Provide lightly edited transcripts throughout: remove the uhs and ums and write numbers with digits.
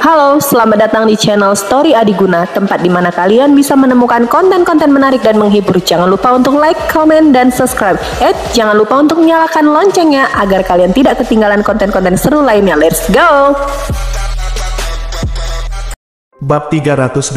Halo, selamat datang di channel Story Adiguna, tempat di mana kalian bisa menemukan konten-konten menarik dan menghibur. Jangan lupa untuk like, comment, dan subscribe. Jangan lupa untuk nyalakan loncengnya agar kalian tidak ketinggalan konten-konten seru lainnya. Let's go! Bab 326.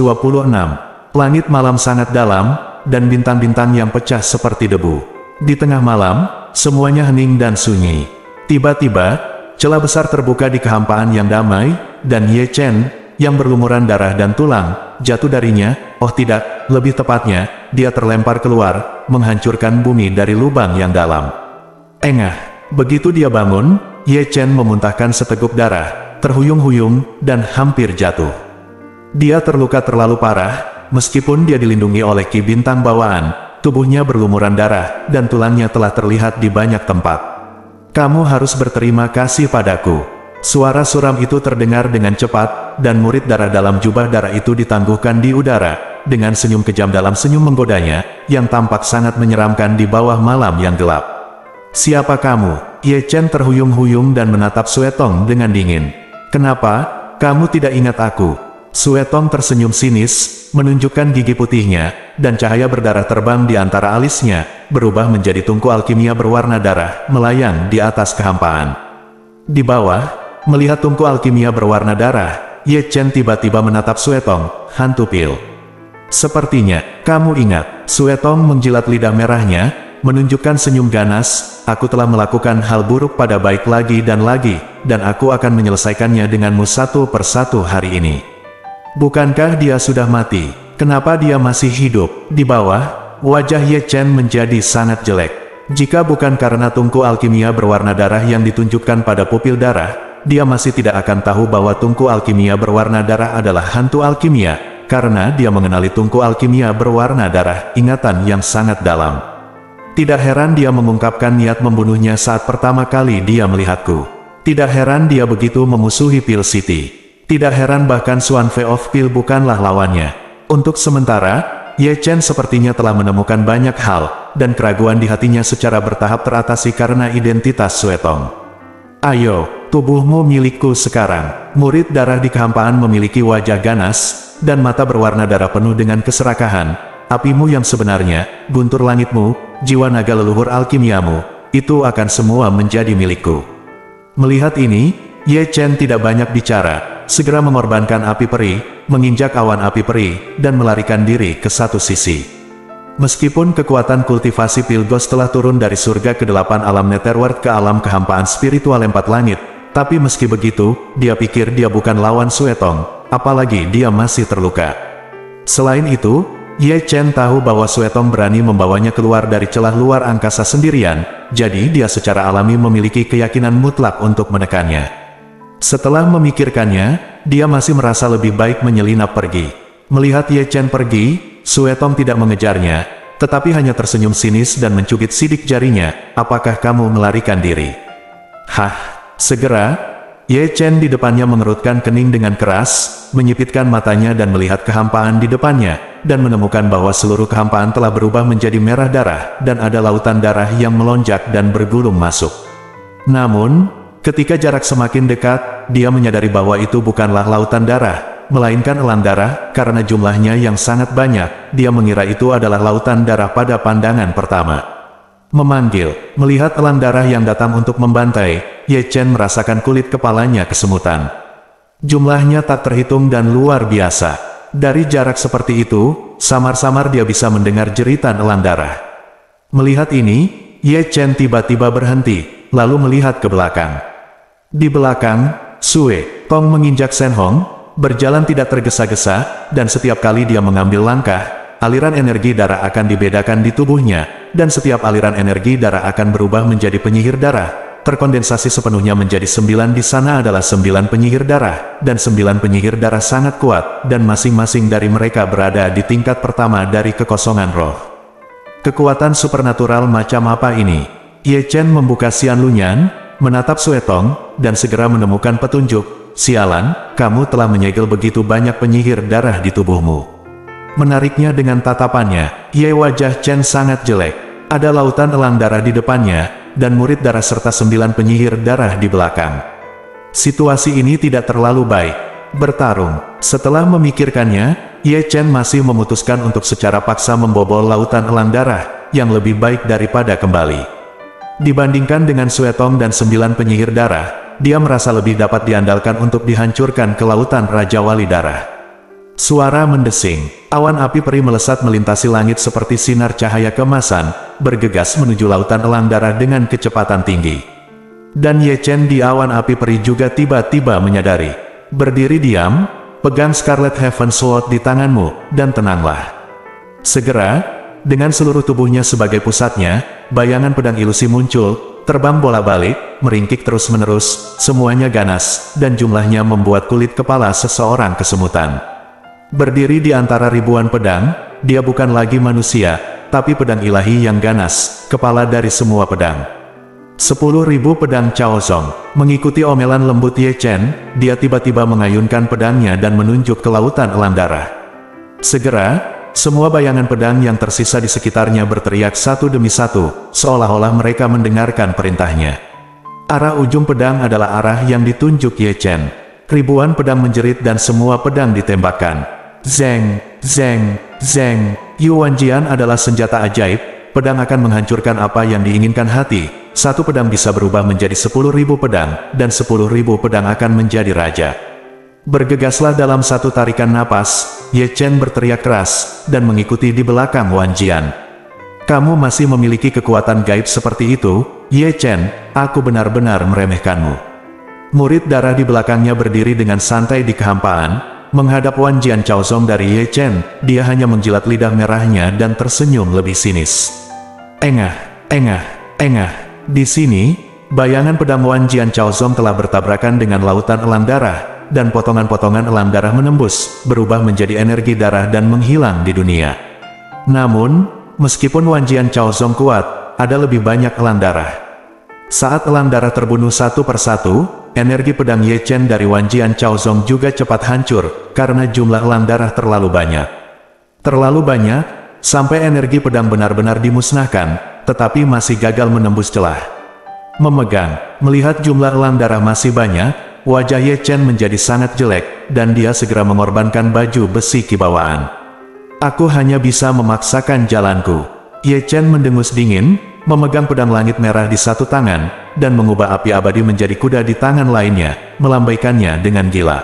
Langit malam sangat dalam, dan bintang-bintang yang pecah seperti debu. Di tengah malam, semuanya hening dan sunyi. Tiba-tiba, celah besar terbuka di kehampaan yang damai, dan Ye Chen, yang berlumuran darah dan tulang, jatuh darinya. Oh tidak, lebih tepatnya, dia terlempar keluar, menghancurkan bumi dari lubang yang dalam. Engah, begitu dia bangun, Ye Chen memuntahkan seteguk darah, terhuyung-huyung, dan hampir jatuh. Dia terluka terlalu parah, meskipun dia dilindungi oleh Ki Bintang bawaan, tubuhnya berlumuran darah, dan tulangnya telah terlihat di banyak tempat. Kamu harus berterima kasih padaku. Suara suram itu terdengar dengan cepat, dan murid darah dalam jubah darah itu ditangguhkan di udara, dengan senyum kejam dalam senyum menggodanya, yang tampak sangat menyeramkan di bawah malam yang gelap. Siapa kamu? Ye Chen terhuyung-huyung dan menatap Sue Tong dengan dingin. Kenapa? Kamu tidak ingat aku? Sue Tong tersenyum sinis, menunjukkan gigi putihnya, dan cahaya berdarah terbang di antara alisnya, berubah menjadi tungku alkimia berwarna darah, melayang di atas kehampaan. Di bawah, melihat tungku alkimia berwarna darah, Ye Chen tiba-tiba menatap Sue Tong, hantu pil. Sepertinya, kamu ingat. Sue Tong menjilat lidah merahnya, menunjukkan senyum ganas. Aku telah melakukan hal buruk pada baik lagi, dan aku akan menyelesaikannya denganmu satu persatu hari ini. Bukankah dia sudah mati? Kenapa dia masih hidup? Di bawah, wajah Ye Chen menjadi sangat jelek. Jika bukan karena tungku alkimia berwarna darah yang ditunjukkan pada pupil darah, dia masih tidak akan tahu bahwa tungku alkimia berwarna darah adalah hantu alkimia, karena dia mengenali tungku alkimia berwarna darah, ingatan yang sangat dalam. Tidak heran dia mengungkapkan niat membunuhnya saat pertama kali dia melihatku. Tidak heran dia begitu memusuhi Pil City. Tidak heran bahkan Xuan Fei of Pil bukanlah lawannya. Untuk sementara, Ye Chen sepertinya telah menemukan banyak hal, dan keraguan di hatinya secara bertahap teratasi karena identitas Sue Tong. Ayo, tubuhmu milikku sekarang. Murid darah di kehampaan memiliki wajah ganas, dan mata berwarna darah penuh dengan keserakahan. Apimu yang sebenarnya, guntur langitmu, jiwa naga leluhur alkimiamu, itu akan semua menjadi milikku. Melihat ini, Ye Chen tidak banyak bicara, segera mengorbankan api peri, menginjak awan api peri, dan melarikan diri ke satu sisi. Meskipun kekuatan kultivasi Pilgos telah turun dari surga ke-8 alam Netherworld ke alam kehampaan spiritual 4 langit, tapi meski begitu, dia pikir dia bukan lawan Sue Tong, apalagi dia masih terluka. Selain itu, Ye Chen tahu bahwa Sue Tong berani membawanya keluar dari celah luar angkasa sendirian, jadi dia secara alami memiliki keyakinan mutlak untuk menekannya. Setelah memikirkannya, dia masih merasa lebih baik menyelinap pergi. Melihat Ye Chen pergi, Sue Tong tidak mengejarnya, tetapi hanya tersenyum sinis dan mencubit sidik jarinya. Apakah kamu melarikan diri? Hah, segera, Ye Chen di depannya mengerutkan kening dengan keras, menyipitkan matanya dan melihat kehampaan di depannya, dan menemukan bahwa seluruh kehampaan telah berubah menjadi merah darah, dan ada lautan darah yang melonjak dan bergulung masuk. Namun, ketika jarak semakin dekat, dia menyadari bahwa itu bukanlah lautan darah, melainkan elang darah, karena jumlahnya yang sangat banyak, dia mengira itu adalah lautan darah pada pandangan pertama. Memanggil, melihat elang darah yang datang untuk membantai, Ye Chen merasakan kulit kepalanya kesemutan. Jumlahnya tak terhitung dan luar biasa. Dari jarak seperti itu, samar-samar dia bisa mendengar jeritan elang darah. Melihat ini, Ye Chen tiba-tiba berhenti, lalu melihat ke belakang. Di belakang, Sue Tong menginjak Shen Hong, berjalan tidak tergesa-gesa, dan setiap kali dia mengambil langkah, aliran energi darah akan dibedakan di tubuhnya, dan setiap aliran energi darah akan berubah menjadi penyihir darah, terkondensasi sepenuhnya menjadi 9. Di sana adalah 9 penyihir darah, dan 9 penyihir darah sangat kuat, dan masing-masing dari mereka berada di tingkat pertama dari kekosongan roh. Kekuatan supernatural macam apa ini? Ye Chen membuka Xian Lunyan, menatap Sue Tong, dan segera menemukan petunjuk. Sialan, kamu telah menyegel begitu banyak penyihir darah di tubuhmu. Menariknya dengan tatapannya, wajah Chen sangat jelek. Ada lautan elang darah di depannya, dan murid darah serta 9 penyihir darah di belakang. Situasi ini tidak terlalu baik. bertarung. Setelah memikirkannya, Ye Chen masih memutuskan untuk secara paksa membobol lautan elang darah, yang lebih baik daripada kembali. Dibandingkan dengan Sue Tong dan 9 penyihir darah, dia merasa lebih dapat diandalkan untuk dihancurkan ke lautan Raja Wali Darah. Suara mendesing, awan api peri melesat melintasi langit seperti sinar cahaya kemasan, bergegas menuju lautan elang darah dengan kecepatan tinggi. Dan Ye Chen di awan api peri juga tiba-tiba menyadari. Berdiri diam, pegang Scarlet Heaven Sword di tanganmu, dan tenanglah. Segera, dengan seluruh tubuhnya sebagai pusatnya, bayangan pedang ilusi muncul, terbang bolak-balik, meringkik terus-menerus, semuanya ganas, dan jumlahnya membuat kulit kepala seseorang kesemutan. Berdiri di antara ribuan pedang, dia bukan lagi manusia, tapi pedang ilahi yang ganas, kepala dari semua pedang. 10.000 pedang Cao Zong. Mengikuti omelan lembut Ye Chen, dia tiba-tiba mengayunkan pedangnya dan menunjuk ke lautan elang darah. Segera, semua bayangan pedang yang tersisa di sekitarnya berteriak satu demi satu, seolah-olah mereka mendengarkan perintahnya. Arah ujung pedang adalah arah yang ditunjuk Ye Chen. Ribuan pedang menjerit dan semua pedang ditembakkan. Zeng, zeng, zeng. Yuan Jian adalah senjata ajaib, pedang akan menghancurkan apa yang diinginkan hati. Satu pedang bisa berubah menjadi 10.000 pedang, dan 10.000 pedang akan menjadi raja. Bergegaslah dalam satu tarikan napas, Ye Chen berteriak keras, dan mengikuti di belakang Wan Jian. Kamu masih memiliki kekuatan gaib seperti itu, Ye Chen, aku benar-benar meremehkanmu. Murid darah di belakangnya berdiri dengan santai di kehampaan, menghadap Wan Jian Cao Zong dari Ye Chen, dia hanya menjilat lidah merahnya dan tersenyum lebih sinis. Engah, engah, engah. Di sini, bayangan pedang Wan Jian Cao Zong telah bertabrakan dengan lautan elang darah, dan potongan-potongan elang darah menembus, berubah menjadi energi darah dan menghilang di dunia. Namun, meskipun Wan Jian Cao Zong kuat, ada lebih banyak elang darah. Saat elang darah terbunuh satu persatu, energi pedang Ye Chen dari Wan Jian Cao Zong juga cepat hancur, karena jumlah elang darah terlalu banyak. Terlalu banyak, sampai energi pedang benar-benar dimusnahkan, tetapi masih gagal menembus celah. Melihat jumlah elang darah masih banyak, wajah Ye Chen menjadi sangat jelek, dan dia segera mengorbankan baju besi kibawaan. Aku hanya bisa memaksakan jalanku. Ye Chen mendengus dingin, memegang pedang langit merah di satu tangan, dan mengubah api abadi menjadi kuda di tangan lainnya, melambaikannya dengan gila.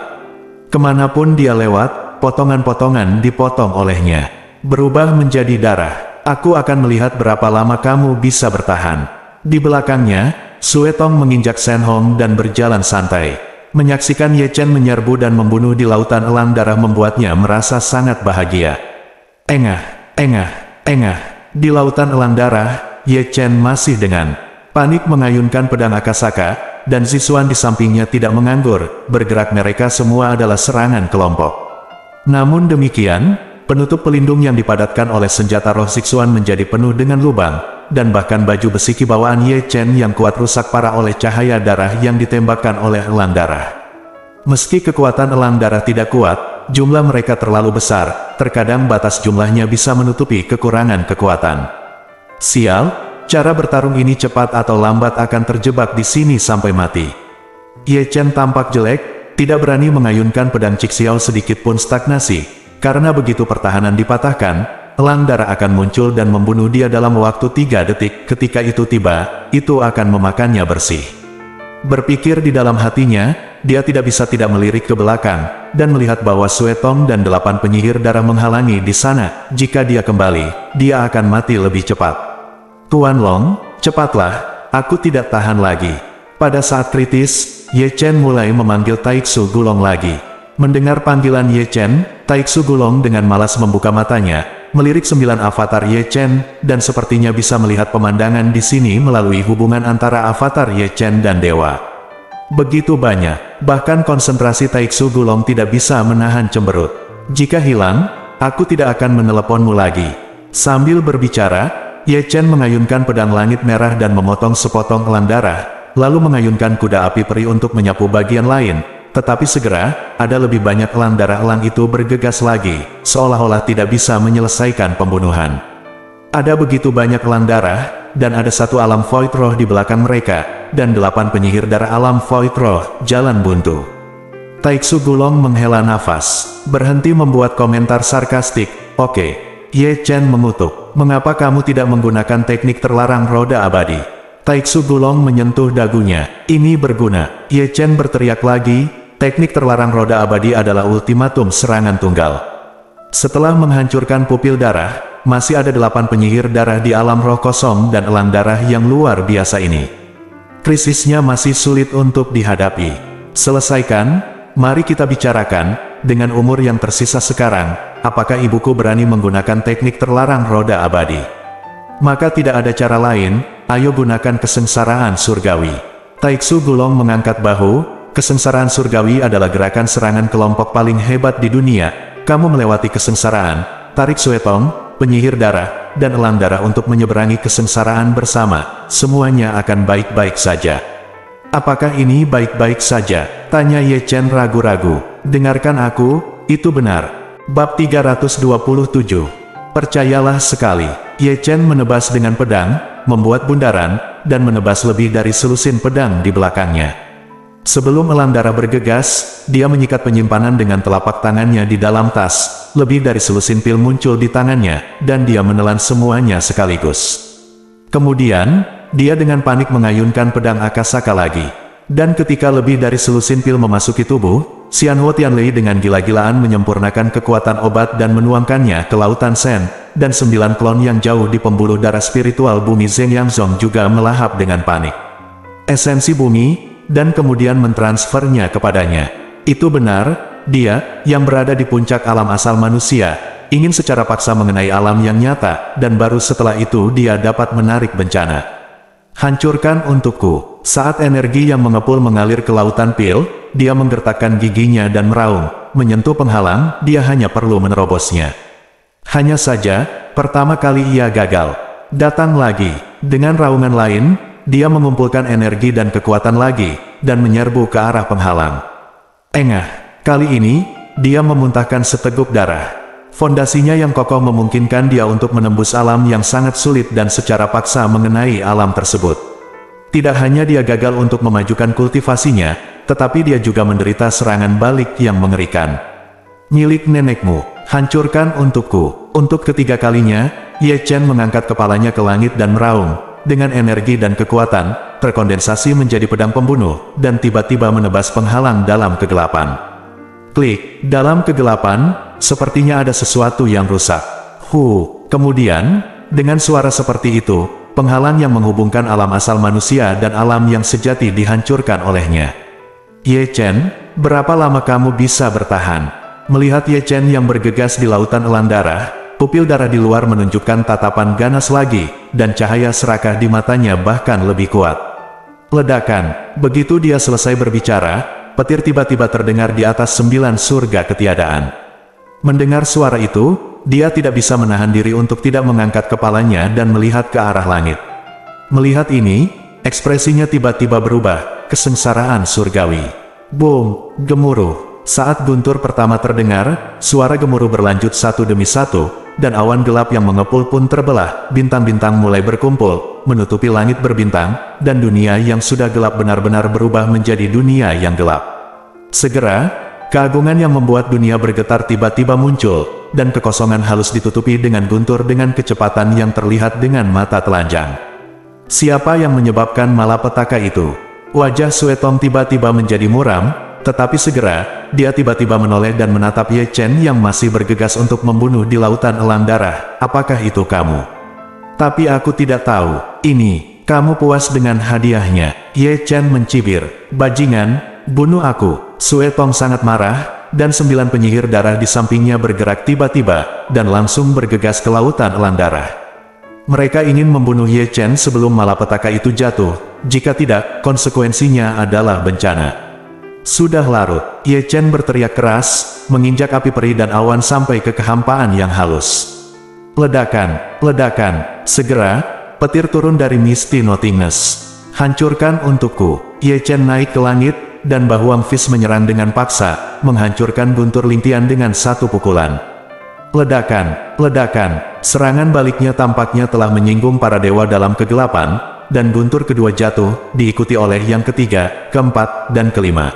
Kemanapun dia lewat, potongan-potongan dipotong olehnya, berubah menjadi darah. Aku akan melihat berapa lama kamu bisa bertahan. Di belakangnya, Sue Tong menginjak Shen Hong dan berjalan santai. Menyaksikan Ye Chen menyerbu dan membunuh di lautan elang darah membuatnya merasa sangat bahagia. Engah, engah, engah. Di lautan elang darah, Ye Chen masih dengan panik mengayunkan pedang Akasaka, dan Zixuan di sampingnya tidak menganggur, bergerak mereka semua adalah serangan kelompok. Namun demikian, penutup pelindung yang dipadatkan oleh senjata roh Zixuan menjadi penuh dengan lubang, dan bahkan baju besi kibawaan Ye Chen yang kuat rusak parah oleh cahaya darah yang ditembakkan oleh elang darah. Meski kekuatan elang darah tidak kuat, jumlah mereka terlalu besar, terkadang batas jumlahnya bisa menutupi kekurangan kekuatan. Sial, cara bertarung ini cepat atau lambat akan terjebak di sini sampai mati. Ye Chen tampak jelek, tidak berani mengayunkan pedang Cixiao sedikit pun stagnasi, karena begitu pertahanan dipatahkan, elang darah akan muncul dan membunuh dia dalam waktu 3 detik. Ketika itu tiba, itu akan memakannya bersih. Berpikir di dalam hatinya, dia tidak bisa tidak melirik ke belakang, dan melihat bahwa Sue Tong dan 8 penyihir darah menghalangi di sana. Jika dia kembali, dia akan mati lebih cepat. Tuan Long, cepatlah, aku tidak tahan lagi. Pada saat kritis, Ye Chen mulai memanggil Taixu Gulong lagi. Mendengar panggilan Ye Chen, Taixu Gulong dengan malas membuka matanya, melirik 9 avatar Ye Chen, dan sepertinya bisa melihat pemandangan di sini melalui hubungan antara avatar Ye Chen dan dewa. Begitu banyak, bahkan konsentrasi Taixu Gulong tidak bisa menahan cemberut. Jika hilang, aku tidak akan meneleponmu lagi. Sambil berbicara, Ye Chen mengayunkan pedang langit merah dan memotong sepotong elang darah, lalu mengayunkan kuda api peri untuk menyapu bagian lain. Tetapi segera, ada lebih banyak elang darah elang itu bergegas lagi, seolah-olah tidak bisa menyelesaikan pembunuhan. Ada begitu banyak elang darah, dan ada satu alam void roh di belakang mereka, dan 8 penyihir darah alam void roh, jalan buntu. Taiksu Gulong menghela nafas, berhenti membuat komentar sarkastik. Oke. Ye Chen mengutuk. Mengapa kamu tidak menggunakan teknik terlarang roda abadi? Taiksu Gulong menyentuh dagunya. Ini berguna. Ye Chen berteriak lagi. Teknik terlarang roda abadi adalah ultimatum serangan tunggal. Setelah menghancurkan pupil darah, masih ada 8 penyihir darah di alam roh kosong dan elang darah yang luar biasa ini. Krisisnya masih sulit untuk dihadapi. Selesaikan, mari kita bicarakan, dengan umur yang tersisa sekarang, apakah ibuku berani menggunakan teknik terlarang roda abadi? Maka tidak ada cara lain, ayo gunakan kesengsaraan surgawi. Taiksu Gulong mengangkat bahu, kesengsaraan surgawi adalah gerakan serangan kelompok paling hebat di dunia. Kamu melewati kesengsaraan, tarik Suetong, penyihir darah, dan elang darah untuk menyeberangi kesengsaraan bersama. Semuanya akan baik-baik saja. Apakah ini baik-baik saja? Tanya Ye Chen ragu-ragu. Dengarkan aku, itu benar. Bab 327. Percayalah sekali. Ye Chen menebas dengan pedang, membuat bundaran, dan menebas lebih dari selusin pedang di belakangnya. Sebelum elang darah bergegas, dia menyikat penyimpanan dengan telapak tangannya di dalam tas. Lebih dari selusin pil muncul di tangannya, dan dia menelan semuanya sekaligus. Kemudian, dia dengan panik mengayunkan pedang Akasaka lagi. Dan ketika lebih dari selusin pil memasuki tubuh, Xianhuo Tianlei dengan gila-gilaan menyempurnakan kekuatan obat dan menuangkannya ke lautan Sen, dan 9 klon yang jauh di pembuluh darah spiritual bumi Zeng Yangzong juga melahap dengan panik. Esensi bumi, dan kemudian mentransfernya kepadanya. Itu benar, dia, yang berada di puncak alam asal manusia, ingin secara paksa mengenai alam yang nyata, dan baru setelah itu dia dapat menarik bencana. Hancurkan untukku. Saat energi yang mengepul mengalir ke lautan pil, dia menggertakkan giginya dan meraung, menyentuh penghalang, dia hanya perlu menerobosnya. Hanya saja, pertama kali ia gagal. Datang lagi. Dengan raungan lain, dia mengumpulkan energi dan kekuatan lagi, dan menyerbu ke arah penghalang. Engah. Kali ini, dia memuntahkan seteguk darah. Fondasinya yang kokoh memungkinkan dia untuk menembus alam yang sangat sulit dan secara paksa mengenai alam tersebut. Tidak hanya dia gagal untuk memajukan kultivasinya, tetapi dia juga menderita serangan balik yang mengerikan. Milik nenekmu, hancurkan untukku. Untuk ketiga kalinya, Ye Chen mengangkat kepalanya ke langit dan meraung. Dengan energi dan kekuatan, terkondensasi menjadi pedang pembunuh, dan tiba-tiba menebas penghalang dalam kegelapan. Klik, dalam kegelapan, sepertinya ada sesuatu yang rusak. Kemudian, dengan suara seperti itu, penghalang yang menghubungkan alam asal manusia dan alam yang sejati dihancurkan olehnya. Ye Chen, berapa lama kamu bisa bertahan? Melihat Ye Chen yang bergegas di lautan elang darah, pupil darah di luar menunjukkan tatapan ganas lagi, dan cahaya serakah di matanya bahkan lebih kuat. Ledakan. Begitu dia selesai berbicara, petir tiba-tiba terdengar di atas 9 surga ketiadaan. Mendengar suara itu, dia tidak bisa menahan diri untuk tidak mengangkat kepalanya dan melihat ke arah langit. Melihat ini, ekspresinya tiba-tiba berubah, kesengsaraan surgawi. Boom, gemuruh. Saat guntur pertama terdengar, suara gemuruh berlanjut satu demi satu, dan awan gelap yang mengepul pun terbelah, bintang-bintang mulai berkumpul, menutupi langit berbintang, dan dunia yang sudah gelap benar-benar berubah menjadi dunia yang gelap. Segera, keagungan yang membuat dunia bergetar tiba-tiba muncul, dan kekosongan halus ditutupi dengan guntur dengan kecepatan yang terlihat dengan mata telanjang. Siapa yang menyebabkan malapetaka itu? Wajah Suetong tiba-tiba menjadi muram, tetapi segera, dia tiba-tiba menoleh dan menatap Ye Chen yang masih bergegas untuk membunuh di lautan elang darah. Apakah itu kamu? Tapi aku tidak tahu. Ini, kamu puas dengan hadiahnya? Ye Chen mencibir. Bajingan, bunuh aku. Suetong sangat marah, dan 9 penyihir darah di sampingnya bergerak tiba-tiba, dan langsung bergegas ke lautan elang darah. Mereka ingin membunuh Ye Chen sebelum malapetaka itu jatuh, jika tidak, konsekuensinya adalah bencana. Sudah larut, Ye Chen berteriak keras, menginjak api perih dan awan sampai ke kehampaan yang halus. Ledakan, ledakan, segera, petir turun dari Misty Nothingness. Hancurkan untukku. Ye Chen naik ke langit, dan Bahuang Fist menyerang dengan paksa, menghancurkan guntur lintian dengan satu pukulan. Ledakan, ledakan, serangan baliknya tampaknya telah menyinggung para dewa dalam kegelapan, dan guntur kedua jatuh, diikuti oleh yang ketiga, keempat, dan kelima.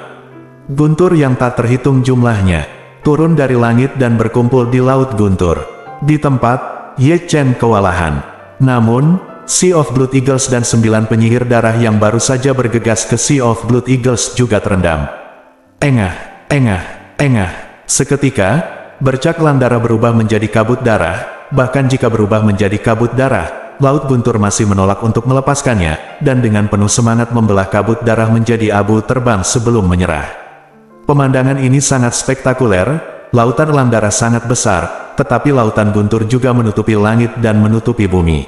Guntur yang tak terhitung jumlahnya, turun dari langit dan berkumpul di Laut Guntur. Di tempat, Ye Chen kewalahan. Namun, Sea of Blood Eagles dan 9 penyihir darah yang baru saja bergegas ke Sea of Blood Eagles juga terendam. Engah, engah, engah. Seketika, bercak Landara berubah menjadi kabut darah. Bahkan jika berubah menjadi kabut darah, Laut Guntur masih menolak untuk melepaskannya, dan dengan penuh semangat membelah kabut darah menjadi abu terbang sebelum menyerah. Pemandangan ini sangat spektakuler, lautan Landara sangat besar, tetapi lautan Guntur juga menutupi langit dan menutupi bumi.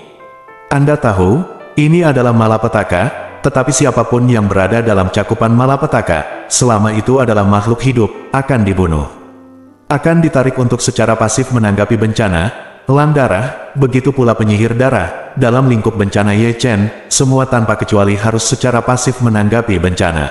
Anda tahu, ini adalah malapetaka, tetapi siapapun yang berada dalam cakupan malapetaka, selama itu adalah makhluk hidup, akan dibunuh. Akan ditarik untuk secara pasif menanggapi bencana. Landara, begitu pula penyihir darah, dalam lingkup bencana Ye Chen, semua tanpa kecuali harus secara pasif menanggapi bencana.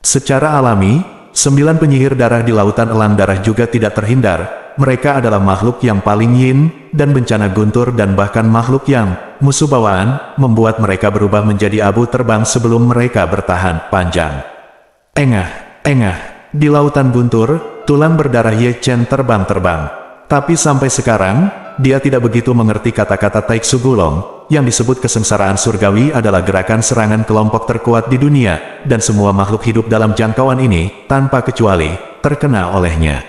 Secara alami, 9 penyihir darah di lautan elang darah juga tidak terhindar. Mereka adalah makhluk yang paling yin, dan bencana Guntur dan bahkan makhluk yang musuh bawaan, membuat mereka berubah menjadi abu terbang sebelum mereka bertahan panjang. Engah, engah, di lautan Guntur, tulang berdarah Ye Chen terbang-terbang. Tapi sampai sekarang, dia tidak begitu mengerti kata-kata Taiksu Gulong, yang disebut kesengsaraan surgawi adalah gerakan serangan kelompok terkuat di dunia, dan semua makhluk hidup dalam jangkauan ini, tanpa kecuali, terkena olehnya.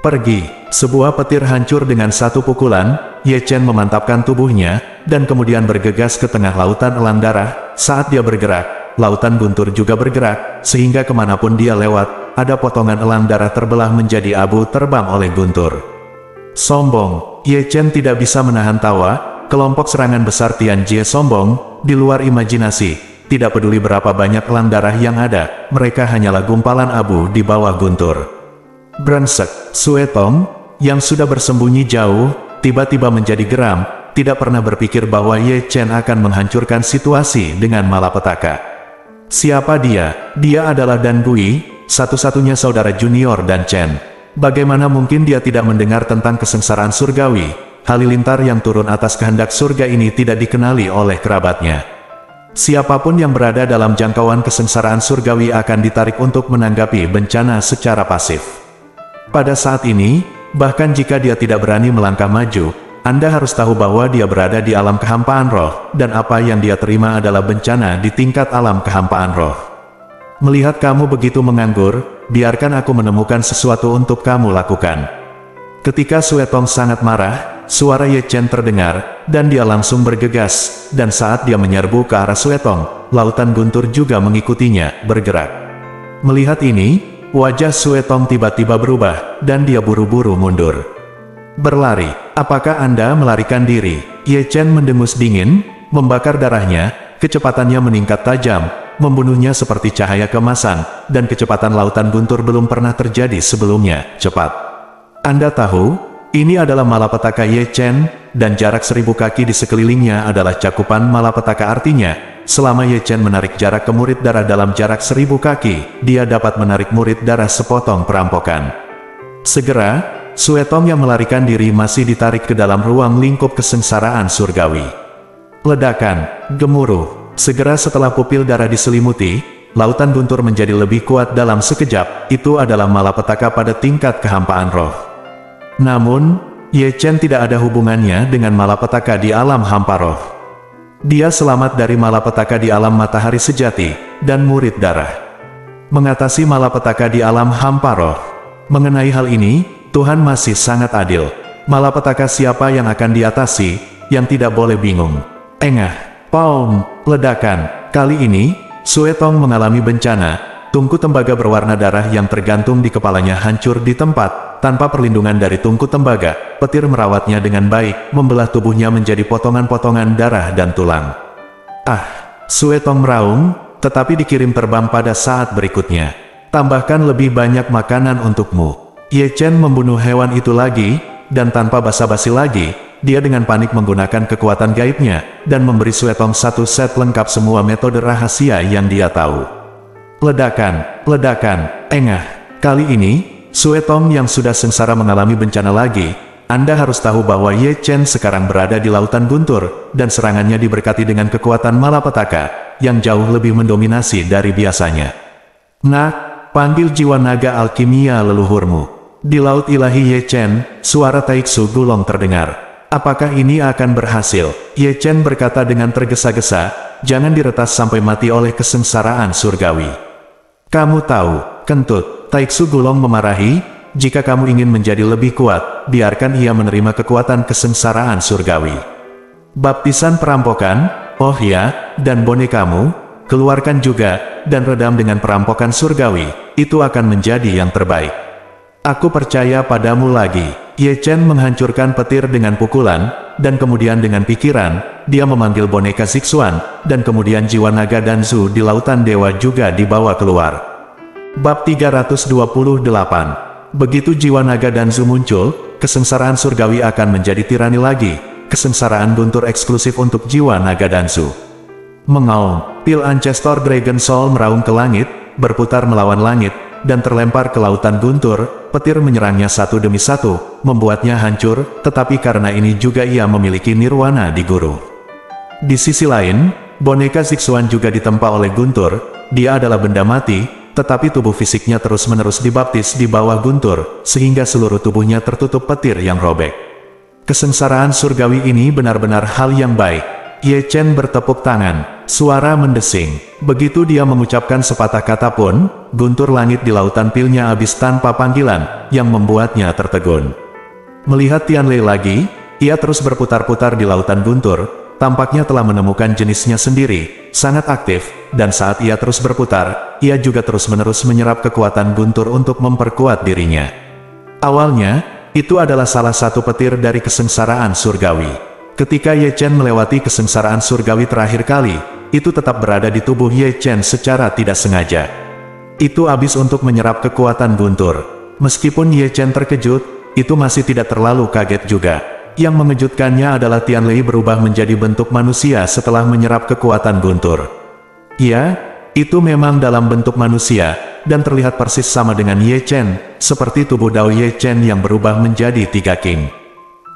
Pergi, sebuah petir hancur dengan satu pukulan, Ye Chen memantapkan tubuhnya, dan kemudian bergegas ke tengah lautan elang darah. Saat dia bergerak, lautan Guntur juga bergerak, sehingga kemanapun dia lewat, ada potongan elang darah terbelah menjadi abu terbang oleh Guntur. Sombong, Ye Chen tidak bisa menahan tawa. Kelompok serangan besar Tian Jie sombong, di luar imajinasi, tidak peduli berapa banyak elang darah yang ada, mereka hanyalah gumpalan abu di bawah Guntur. Brengsek, Sue Tong, yang sudah bersembunyi jauh, tiba-tiba menjadi geram, tidak pernah berpikir bahwa Ye Chen akan menghancurkan situasi dengan malapetaka. Siapa dia? Dia adalah Dan Gui, satu-satunya saudara junior Dan Chen. Bagaimana mungkin dia tidak mendengar tentang kesengsaraan surgawi? Halilintar yang turun atas kehendak surga ini tidak dikenali oleh kerabatnya. Siapapun yang berada dalam jangkauan kesengsaraan surgawi akan ditarik untuk menanggapi bencana secara pasif. Pada saat ini, bahkan jika dia tidak berani melangkah maju, Anda harus tahu bahwa dia berada di alam kehampaan roh, dan apa yang dia terima adalah bencana di tingkat alam kehampaan roh. Melihat kamu begitu menganggur, biarkan aku menemukan sesuatu untuk kamu lakukan. Ketika Sue Tong sangat marah, suara Ye Chen terdengar, dan dia langsung bergegas, dan saat dia menyerbu ke arah Sue Tong, lautan Guntur juga mengikutinya, bergerak. Melihat ini, wajah Sue Tong tiba-tiba berubah, dan dia buru-buru mundur. Berlari, apakah Anda melarikan diri? Ye Chen mendengus dingin, membakar darahnya, kecepatannya meningkat tajam, membunuhnya seperti cahaya kemasan, dan kecepatan lautan Guntur belum pernah terjadi sebelumnya, cepat. Anda tahu, ini adalah malapetaka Ye Chen, dan jarak 1000 kaki di sekelilingnya adalah cakupan malapetaka artinya, selama Ye Chen menarik jarak ke murid darah dalam jarak 1000 kaki, dia dapat menarik murid darah sepotong perampokan. Segera, Sue Tong yang melarikan diri masih ditarik ke dalam ruang lingkup kesengsaraan surgawi. Ledakan, gemuruh. Segera setelah pupil darah diselimuti, lautan Guntur menjadi lebih kuat dalam sekejap. Itu adalah malapetaka pada tingkat kehampaan roh. Namun, Ye Chen tidak ada hubungannya dengan malapetaka di alam hampa roh. Dia selamat dari malapetaka di alam matahari sejati, dan murid darah. Mengatasi malapetaka di alam hampa roh. Mengenai hal ini, Tuhan masih sangat adil. Malapetaka siapa yang akan diatasi, yang tidak boleh bingung. Engah. Paum, ledakan. Kali ini, Sue Tong mengalami bencana. Tungku tembaga berwarna darah yang tergantung di kepalanya hancur di tempat. Tanpa perlindungan dari tungku tembaga, petir merawatnya dengan baik, membelah tubuhnya menjadi potongan-potongan darah dan tulang. Ah, Sue Tong meraung, tetapi dikirim terbang pada saat berikutnya. Tambahkan lebih banyak makanan untukmu. Ye Chen membunuh hewan itu lagi, dan tanpa basa-basi lagi, dia dengan panik menggunakan kekuatan gaibnya, dan memberi Sue Tong satu set lengkap semua metode rahasia yang dia tahu. Ledakan, ledakan, engah. Kali ini, Sue Tong yang sudah sengsara mengalami bencana lagi. Anda harus tahu bahwa Ye Chen sekarang berada di lautan Guntur, dan serangannya diberkati dengan kekuatan malapetaka, yang jauh lebih mendominasi dari biasanya. Nah, panggil jiwa naga alkimia leluhurmu. Di Laut Ilahi Ye Chen, suara Taiksu Gulong terdengar. Apakah ini akan berhasil? Ye Chen berkata dengan tergesa-gesa, jangan diretas sampai mati oleh kesengsaraan surgawi. Kamu tahu, kentut, Taiksu Gulong memarahi, jika kamu ingin menjadi lebih kuat, biarkan ia menerima kekuatan kesengsaraan surgawi. Baptisan perampokan, oh ya, dan bonekamu, keluarkan juga, dan redam dengan perampokan surgawi, itu akan menjadi yang terbaik. Aku percaya padamu lagi. Ye Chen menghancurkan petir dengan pukulan, dan kemudian dengan pikiran, dia memanggil boneka Zixuan, dan kemudian jiwa naga Danzu di lautan dewa juga dibawa keluar. Bab 328. Begitu jiwa naga Danzu muncul, kesengsaraan surgawi akan menjadi tirani lagi, kesengsaraan guntur eksklusif untuk jiwa naga Danzu. Mengaum, pil Ancestor Dragon Soul meraung ke langit, berputar melawan langit, dan terlempar ke lautan guntur, petir menyerangnya satu demi satu, membuatnya hancur, tetapi karena ini juga ia memiliki nirwana di guru. Di sisi lain, boneka Zixuan juga ditempa oleh guntur, dia adalah benda mati, tetapi tubuh fisiknya terus-menerus dibaptis di bawah guntur, sehingga seluruh tubuhnya tertutup petir yang robek. Kesengsaraan surgawi ini benar-benar hal yang baik. Ye Chen bertepuk tangan, suara mendesing. Begitu dia mengucapkan sepatah kata pun, guntur langit di lautan pilnya habis tanpa panggilan, yang membuatnya tertegun. Melihat Tianlei lagi, ia terus berputar-putar di lautan guntur, tampaknya telah menemukan jenisnya sendiri, sangat aktif, dan saat ia terus berputar, ia juga terus-menerus menyerap kekuatan guntur untuk memperkuat dirinya. Awalnya, itu adalah salah satu petir dari kesengsaraan surgawi. Ketika Ye Chen melewati kesengsaraan surgawi terakhir kali, itu tetap berada di tubuh Ye Chen secara tidak sengaja. Itu habis untuk menyerap kekuatan guntur. Meskipun Ye Chen terkejut, itu masih tidak terlalu kaget juga. Yang mengejutkannya adalah Tianlei berubah menjadi bentuk manusia setelah menyerap kekuatan guntur. Ya, itu memang dalam bentuk manusia, dan terlihat persis sama dengan Ye Chen, seperti tubuh Dao Ye Chen yang berubah menjadi 3 king.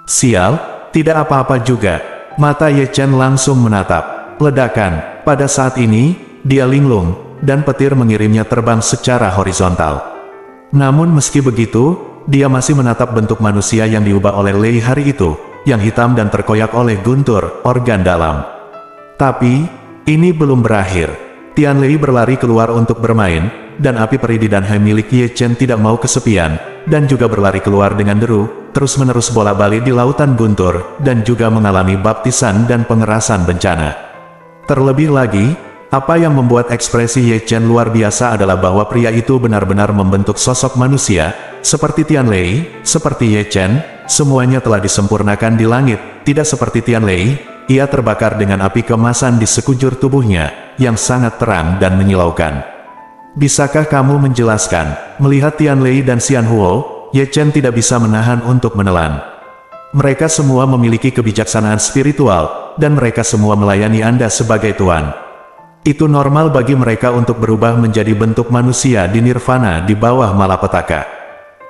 Sial, tidak apa-apa juga. Mata Ye Chen langsung menatap. Ledakan. Pada saat ini, dia linglung, dan petir mengirimnya terbang secara horizontal. Namun meski begitu, dia masih menatap bentuk manusia yang diubah oleh Lei hari itu, yang hitam dan terkoyak oleh guntur, organ dalam. Tapi, ini belum berakhir. Tianlei berlari keluar untuk bermain, dan api peri di danhai milik Ye Chen tidak mau kesepian, dan juga berlari keluar dengan deru, terus-menerus bola-balik di lautan guntur, dan juga mengalami baptisan dan pengerasan bencana. Terlebih lagi, apa yang membuat ekspresi Ye Chen luar biasa adalah bahwa pria itu benar-benar membentuk sosok manusia, seperti Tianlei, seperti Ye Chen, semuanya telah disempurnakan di langit, tidak seperti Tianlei, ia terbakar dengan api kemasan di sekujur tubuhnya, yang sangat terang dan menyilaukan. Bisakah kamu menjelaskan? Melihat Tianlei dan Xian Huo, Ye Chen tidak bisa menahan untuk menelan. Mereka semua memiliki kebijaksanaan spiritual, dan mereka semua melayani Anda sebagai tuan. Itu normal bagi mereka untuk berubah menjadi bentuk manusia di nirvana di bawah malapetaka.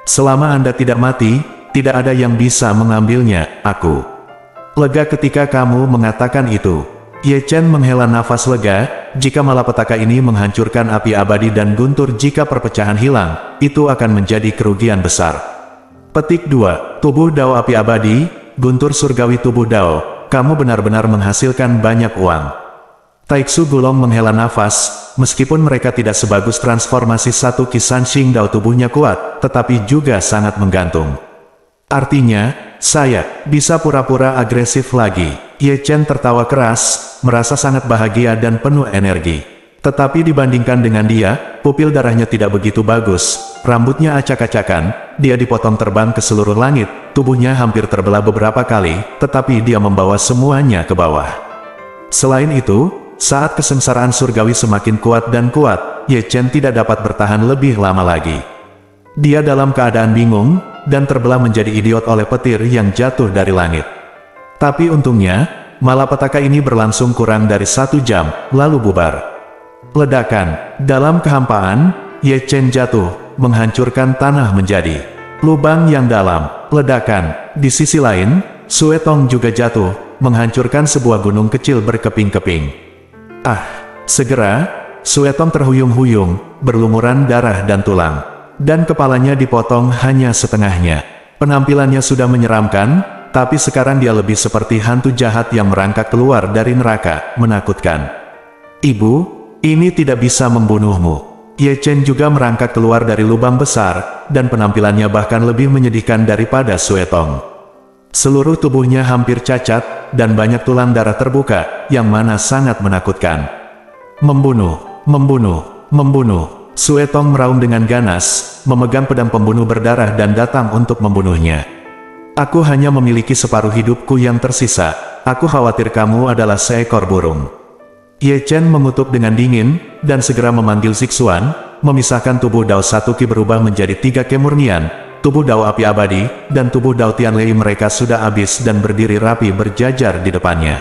Selama Anda tidak mati, tidak ada yang bisa mengambilnya, aku. Lega ketika kamu mengatakan itu. Ye Chen menghela nafas lega, jika malapetaka ini menghancurkan api abadi dan guntur jika perpecahan hilang, itu akan menjadi kerugian besar. Petik 2. Tubuh Dao api abadi, guntur surgawi tubuh Dao, kamu benar-benar menghasilkan banyak uang. Taiksu Gulong menghela nafas, meskipun mereka tidak sebagus transformasi satu Kisan Xing Dao tubuhnya kuat, tetapi juga sangat menggantung. Artinya, saya bisa pura-pura agresif lagi. Ye Chen tertawa keras, merasa sangat bahagia dan penuh energi. Tetapi dibandingkan dengan dia, pupil darahnya tidak begitu bagus, rambutnya acak-acakan, dia dipotong terbang ke seluruh langit, tubuhnya hampir terbelah beberapa kali, tetapi dia membawa semuanya ke bawah. Selain itu, saat kesengsaraan surgawi semakin kuat dan kuat, Ye Chen tidak dapat bertahan lebih lama lagi. Dia dalam keadaan bingung, dan terbelah menjadi idiot oleh petir yang jatuh dari langit. Tapi untungnya, malapetaka ini berlangsung kurang dari 1 jam, lalu bubar. Ledakan. Dalam kehampaan, Ye Chen jatuh, menghancurkan tanah menjadi lubang yang dalam. Ledakan. Di sisi lain, Sue Tong juga jatuh, menghancurkan sebuah gunung kecil berkeping-keping. Segera, Suetong terhuyung-huyung, berlumuran darah dan tulang. Dan kepalanya dipotong hanya setengahnya. Penampilannya sudah menyeramkan, tapi sekarang dia lebih seperti hantu jahat yang merangkak keluar dari neraka, menakutkan. Ibu, ini tidak bisa membunuhmu. Ye Chen juga merangkak keluar dari lubang besar, dan penampilannya bahkan lebih menyedihkan daripada Suetong. Seluruh tubuhnya hampir cacat, dan banyak tulang darah terbuka, yang mana sangat menakutkan. Membunuh, membunuh, membunuh. Suetong meraung dengan ganas, memegang pedang pembunuh berdarah dan datang untuk membunuhnya. Aku hanya memiliki separuh hidupku yang tersisa, aku khawatir kamu adalah seekor burung. Ye Chen mengutuk dengan dingin, dan segera memanggil Zixuan, memisahkan tubuh Dao Satuki berubah menjadi 3 kemurnian, tubuh Dao Api Abadi, dan tubuh Dao Tianlei mereka sudah habis dan berdiri rapi berjajar di depannya.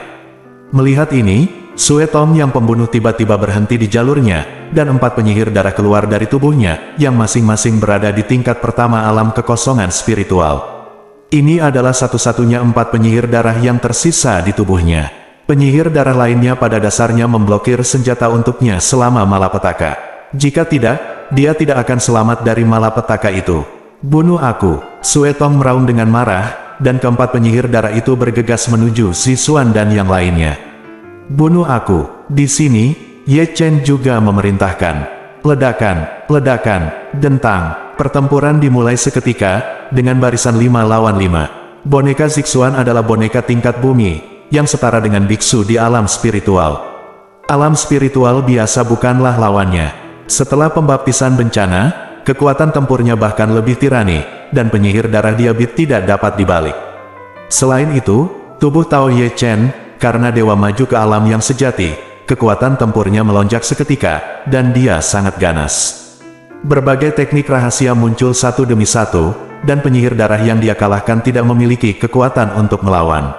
Melihat ini, Suetong yang pembunuh tiba-tiba berhenti di jalurnya, dan 4 penyihir darah keluar dari tubuhnya, yang masing-masing berada di tingkat pertama alam kekosongan spiritual. Ini adalah satu-satunya 4 penyihir darah yang tersisa di tubuhnya. Penyihir darah lainnya pada dasarnya memblokir senjata untuknya selama malapetaka. Jika tidak, dia tidak akan selamat dari malapetaka itu. Bunuh aku, Suetong meraung dengan marah, dan keempat penyihir darah itu bergegas menuju Zixuan dan yang lainnya. Bunuh aku. Di sini, Ye Chen juga memerintahkan. Ledakan, ledakan, dentang. Pertempuran dimulai seketika, dengan barisan 5 lawan 5. Boneka Zixuan adalah boneka tingkat bumi, yang setara dengan biksu di alam spiritual. Alam spiritual biasa bukanlah lawannya. Setelah pembaptisan bencana, kekuatan tempurnya bahkan lebih tirani, dan penyihir darah diabit tidak dapat dibalik. Selain itu, tubuh Tao Ye Chen, karena dewa maju ke alam yang sejati, kekuatan tempurnya melonjak seketika, dan dia sangat ganas. Berbagai teknik rahasia muncul satu demi satu, dan penyihir darah yang dia kalahkan tidak memiliki kekuatan untuk melawan.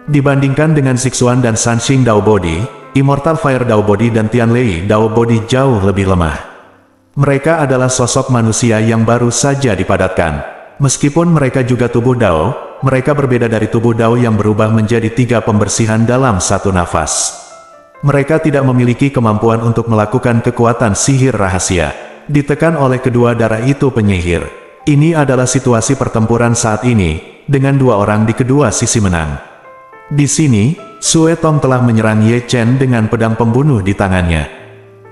Dibandingkan dengan Zixuan dan Sanxing Dao Body, Immortal Fire Dao Body dan Tianlei Dao Body jauh lebih lemah. Mereka adalah sosok manusia yang baru saja dipadatkan. Meskipun mereka juga tubuh Dao, mereka berbeda dari tubuh Dao yang berubah menjadi 3 pembersihan dalam satu nafas. Mereka tidak memiliki kemampuan untuk melakukan kekuatan sihir rahasia. Ditekan oleh kedua darah itu penyihir. Ini adalah situasi pertempuran saat ini, dengan 2 orang di kedua sisi menang. Di sini, Suetong telah menyerang Ye Chen dengan pedang pembunuh di tangannya.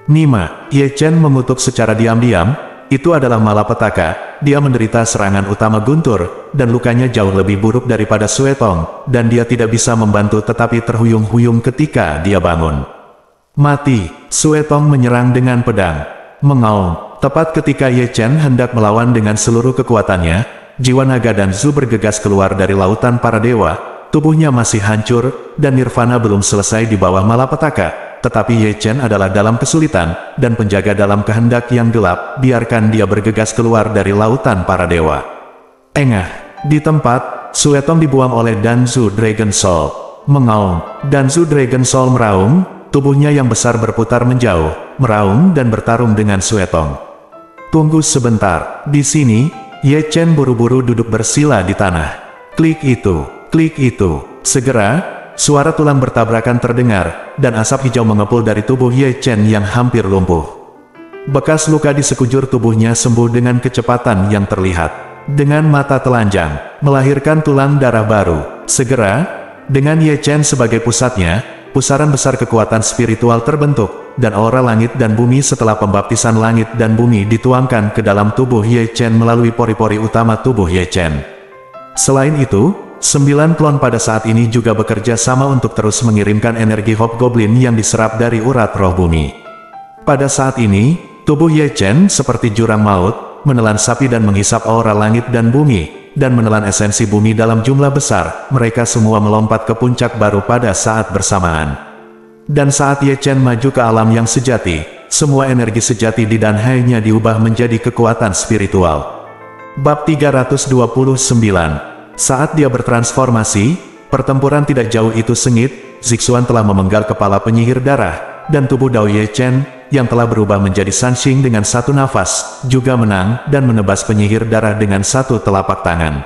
Nima, Ye Chen mengutuk secara diam-diam, itu adalah malapetaka, dia menderita serangan utama guntur, dan lukanya jauh lebih buruk daripada Suetong, dan dia tidak bisa membantu tetapi terhuyung-huyung ketika dia bangun. Mati, Suetong menyerang dengan pedang. Mengaum, tepat ketika Ye Chen hendak melawan dengan seluruh kekuatannya, jiwa naga dan Zu bergegas keluar dari lautan para dewa, tubuhnya masih hancur, dan nirvana belum selesai di bawah malapetaka. Tetapi Ye Chen adalah dalam kesulitan, dan penjaga dalam kehendak yang gelap, biarkan dia bergegas keluar dari lautan para dewa. Engah, di tempat, Suetong dibuang oleh Danzu Dragon Soul. Mengaum, Danzu Dragon Soul meraung, tubuhnya yang besar berputar menjauh, meraung dan bertarung dengan Suetong. Tunggu sebentar, di sini, Ye Chen buru-buru duduk bersila di tanah. Klik itu, segera, suara tulang bertabrakan terdengar, dan asap hijau mengepul dari tubuh Ye Chen yang hampir lumpuh. Bekas luka di sekujur tubuhnya sembuh dengan kecepatan yang terlihat. Dengan mata telanjang, melahirkan tulang darah baru. Segera, dengan Ye Chen sebagai pusatnya, pusaran besar kekuatan spiritual terbentuk, dan aura langit dan bumi setelah pembaptisan langit dan bumi dituangkan ke dalam tubuh Ye Chen melalui pori-pori utama tubuh Ye Chen. Selain itu, 9 klon pada saat ini juga bekerja sama untuk terus mengirimkan energi Hobgoblin yang diserap dari urat roh bumi. Pada saat ini, tubuh Ye Chen seperti jurang maut, menelan sapi dan menghisap aura langit dan bumi, dan menelan esensi bumi dalam jumlah besar. Mereka semua melompat ke puncak baru pada saat bersamaan. Dan saat Ye Chen maju ke alam yang sejati, semua energi sejati di Danhai-nya diubah menjadi kekuatan spiritual. Bab 329. Saat dia bertransformasi, pertempuran tidak jauh itu sengit. Zixuan telah memenggal kepala penyihir darah, dan tubuh Dao Ye Chen, yang telah berubah menjadi Sanxing dengan satu nafas, juga menang dan menebas penyihir darah dengan satu telapak tangan.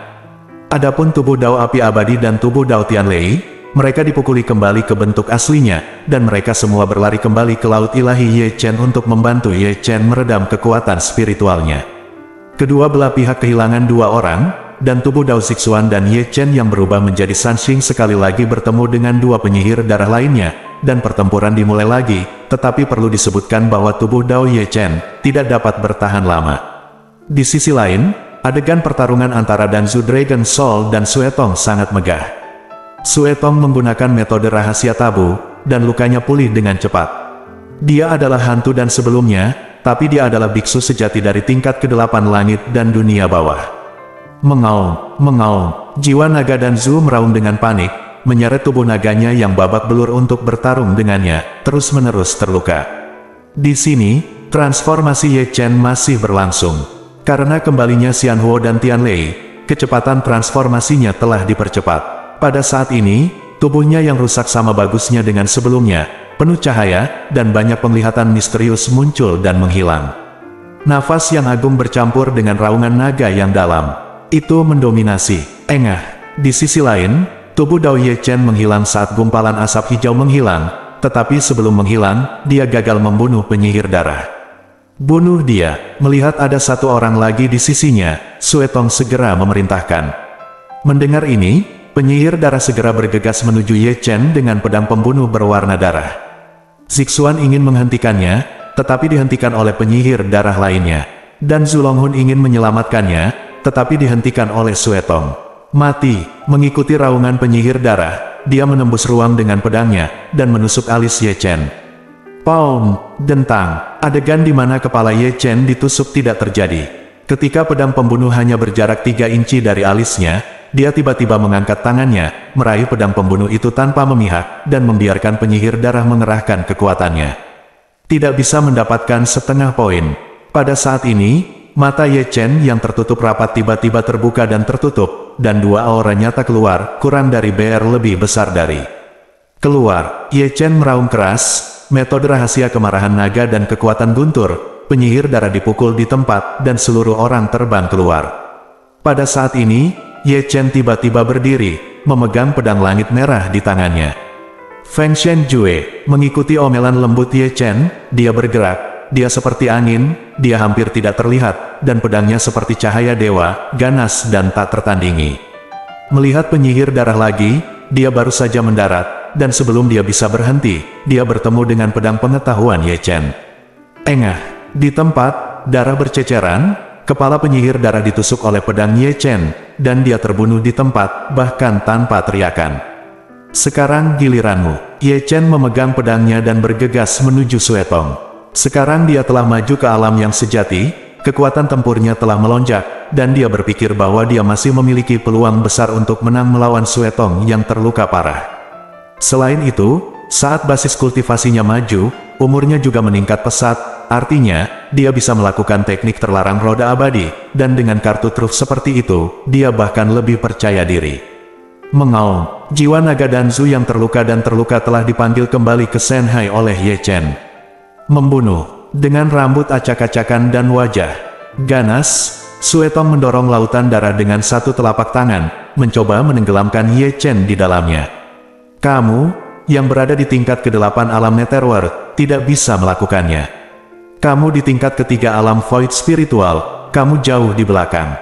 Adapun tubuh Dao Api Abadi dan tubuh Dao Tianlei, mereka dipukuli kembali ke bentuk aslinya, dan mereka semua berlari kembali ke Laut Ilahi Ye Chen untuk membantu Ye Chen meredam kekuatan spiritualnya. Kedua belah pihak kehilangan 2 orang, dan tubuh Dao Zixuan dan Ye Chen yang berubah menjadi Sanxing sekali lagi bertemu dengan 2 penyihir darah lainnya, dan pertempuran dimulai lagi, tetapi perlu disebutkan bahwa tubuh Dao Ye Chen tidak dapat bertahan lama. Di sisi lain, adegan pertarungan antara Danzu Dragon Soul dan Suetong sangat megah. Suetong menggunakan metode rahasia tabu, dan lukanya pulih dengan cepat. Dia adalah hantu dan sebelumnya, tapi dia adalah biksu sejati dari tingkat ke-8 langit dan dunia bawah. Mengaum, mengaum, jiwa naga Danzu meraung dengan panik, menyeret tubuh naganya yang babak belur untuk bertarung dengannya, terus-menerus terluka. Di sini, transformasi Ye Chen masih berlangsung. Karena kembalinya Xianhuo dan Tianlei, kecepatan transformasinya telah dipercepat. Pada saat ini, tubuhnya yang rusak sama bagusnya dengan sebelumnya, penuh cahaya, dan banyak penglihatan misterius muncul dan menghilang. Nafas yang agung bercampur dengan raungan naga yang dalam. Itu mendominasi. Engah. Di sisi lain, tubuh Dao Ye Chen menghilang saat gumpalan asap hijau menghilang, tetapi sebelum menghilang, dia gagal membunuh penyihir darah. Bunuh dia. Melihat ada 1 orang lagi di sisinya, Suetong segera memerintahkan. Mendengar ini, penyihir darah segera bergegas menuju Ye Chen dengan pedang pembunuh berwarna darah. Zixuan ingin menghentikannya, tetapi dihentikan oleh penyihir darah lainnya. Dan Zulonghun ingin menyelamatkannya, tetapi dihentikan oleh Suetong. Mati. Mengikuti raungan penyihir darah, dia menembus ruang dengan pedangnya, dan menusuk alis Ye Chen. Paum, dentang. Adegan di mana kepala Ye Chen ditusuk tidak terjadi. Ketika pedang pembunuh hanya berjarak 3 inci dari alisnya, dia tiba-tiba mengangkat tangannya, meraih pedang pembunuh itu tanpa memihak, dan membiarkan penyihir darah mengerahkan kekuatannya. Tidak bisa mendapatkan setengah poin. Pada saat ini, mata Ye Chen yang tertutup rapat tiba-tiba terbuka dan tertutup, dan 2 aura nyata keluar, kurang dari BR lebih besar dari. Keluar. Ye Chen meraung keras, metode rahasia kemarahan naga dan kekuatan guntur, penyihir darah dipukul di tempat, dan seluruh orang terbang keluar. Pada saat ini, Ye Chen tiba-tiba berdiri, memegang pedang langit merah di tangannya. Feng Shenjue mengikuti omelan lembut Ye Chen, dia bergerak, dia seperti angin, dia hampir tidak terlihat, dan pedangnya seperti cahaya dewa, ganas dan tak tertandingi. Melihat penyihir darah lagi, dia baru saja mendarat, dan sebelum dia bisa berhenti, dia bertemu dengan pedang pengetahuan Ye Chen. Engah. Di tempat, darah berceceran, kepala penyihir darah ditusuk oleh pedang Ye Chen, dan dia terbunuh di tempat, bahkan tanpa teriakan. Sekarang giliranmu. Ye Chen memegang pedangnya dan bergegas menuju Suetong. Sekarang dia telah maju ke alam yang sejati, kekuatan tempurnya telah melonjak, dan dia berpikir bahwa dia masih memiliki peluang besar untuk menang melawan Suetong yang terluka parah. Selain itu, saat basis kultivasinya maju, umurnya juga meningkat pesat, artinya, dia bisa melakukan teknik terlarang roda abadi, dan dengan kartu truf seperti itu, dia bahkan lebih percaya diri. Mengaum, jiwa naga Danzu yang terluka dan terluka telah dipanggil kembali ke Shanghai oleh Ye Chen. Membunuh, dengan rambut acak-acakan dan wajah ganas, Suetong mendorong lautan darah dengan 1 telapak tangan, mencoba menenggelamkan Ye Chen di dalamnya. Kamu, yang berada di tingkat ke-8 alam Netherworld, tidak bisa melakukannya. Kamu di tingkat ketiga alam void spiritual, kamu jauh di belakang.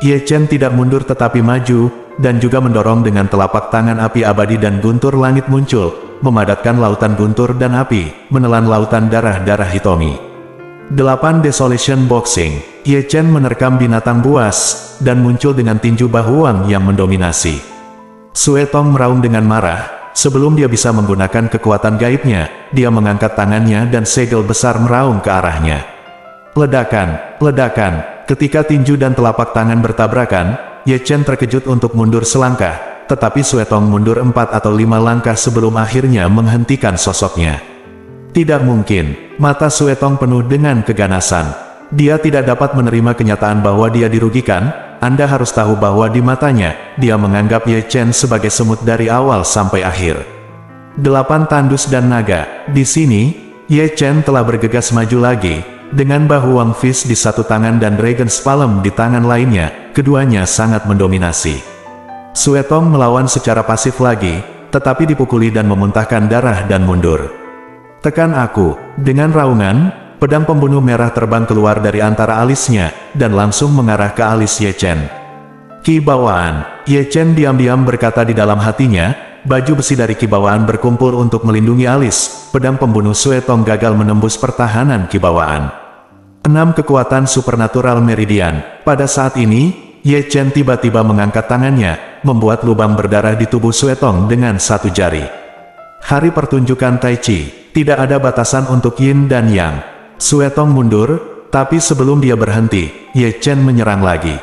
Ye Chen tidak mundur tetapi maju, dan juga mendorong dengan telapak tangan api abadi dan guntur langit muncul, memadatkan lautan guntur dan api, menelan lautan darah-darah Hitomi. 8 Desolation Boxing. Ye Chen menerkam binatang buas, dan muncul dengan tinju bahuang yang mendominasi. Suetong meraung dengan marah. Sebelum dia bisa menggunakan kekuatan gaibnya, dia mengangkat tangannya dan segel besar meraung ke arahnya. Ledakan, ledakan. Ketika tinju dan telapak tangan bertabrakan, Ye Chen terkejut untuk mundur selangkah, tetapi Suetong mundur 4 atau 5 langkah sebelum akhirnya menghentikan sosoknya. Tidak mungkin. Mata Suetong penuh dengan keganasan. Dia tidak dapat menerima kenyataan bahwa dia dirugikan. Anda harus tahu bahwa di matanya, dia menganggap Ye Chen sebagai semut dari awal sampai akhir. 8 tandus dan naga. Di sini, Ye Chen telah bergegas maju lagi, dengan bahu Wang Fist di 1 tangan dan Dragon's Palm di tangan lainnya, keduanya sangat mendominasi. Suetong melawan secara pasif lagi, tetapi dipukuli dan memuntahkan darah dan mundur. Tekan aku. Dengan raungan, pedang pembunuh merah terbang keluar dari antara alisnya, dan langsung mengarah ke alis Ye Chen. Ki bawaan. Ye Chen diam-diam berkata di dalam hatinya, baju besi dari ki bawaan berkumpul untuk melindungi alis. Pedang pembunuh Sue Tong gagal menembus pertahanan ki bawaan. 6 kekuatan supernatural meridian. Pada saat ini, Ye Chen tiba-tiba mengangkat tangannya, membuat lubang berdarah di tubuh Sue Tong dengan satu jari. Hari pertunjukan Tai Chi. Tidak ada batasan untuk yin dan yang. Sue Tong mundur, tapi sebelum dia berhenti, Ye Chen menyerang lagi.